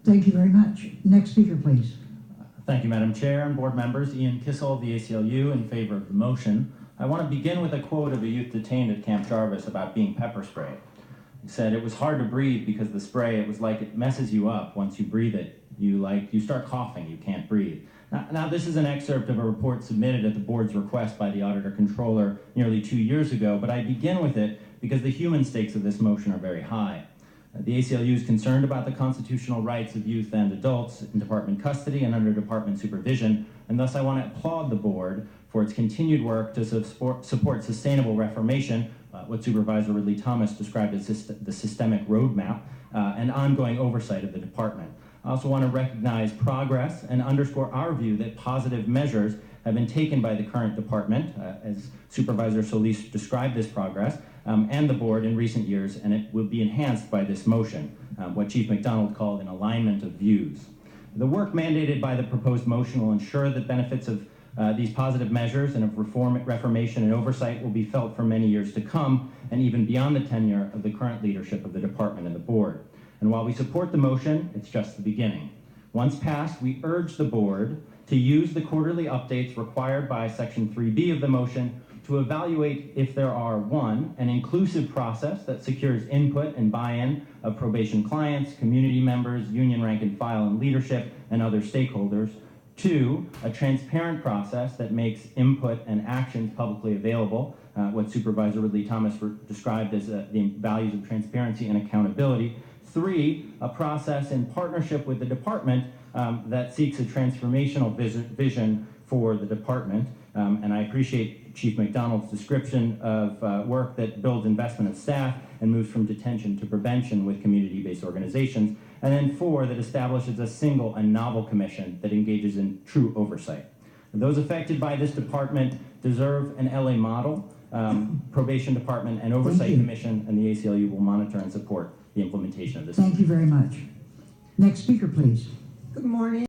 Thank you very much. Next speaker, please. Thank you, Madam Chair and board members. Ian Kysel of the ACLU in favor of the motion. I want to begin with a quote of a youth detained at Camp Jarvis about being pepper sprayed. He said, "It was hard to breathe because the spray, it was like it messes you up. Once you breathe it, you start coughing, you can't breathe." Now this is an excerpt of a report submitted at the board's request by the Auditor Controller nearly 2 years ago, but I begin with it because the human stakes of this motion are very high. The ACLU is concerned about the constitutional rights of youth and adults in department custody and under department supervision, and thus I want to applaud the board for its continued work to support sustainable reformation, what Supervisor Ridley Thomas described as the systemic roadmap, and ongoing oversight of the department. I also want to recognize progress and underscore our view that positive measures have been taken by the current department, as Supervisor Solis described this progress, and the board in recent years, and it will be enhanced by this motion, what Chief McDonald called an alignment of views. The work mandated by the proposed motion will ensure that benefits of these positive measures and of reformation and oversight will be felt for many years to come, and even beyond the tenure of the current leadership of the department and the board. And while we support the motion, it's just the beginning. Once passed, we urge the board to use the quarterly updates required by Section 3B of the motion to evaluate if there are, 1, an inclusive process that secures input and buy-in of probation clients, community members, union rank and file and leadership, and other stakeholders; 2, a transparent process that makes input and actions publicly available, what Supervisor Ridley Thomas described as the values of transparency and accountability; 3, a process in partnership with the department that seeks a transformational vision for the department. And I appreciate Chief McDonald's description of work that builds investment of staff and moves from detention to prevention with community-based organizations. And then 4, that establishes a single and novel commission that engages in true oversight. Those affected by this department deserve an LA model, probation department and oversight commission, and the ACLU will monitor and support the implementation of this. Thank you very much. Next speaker, please. Good morning.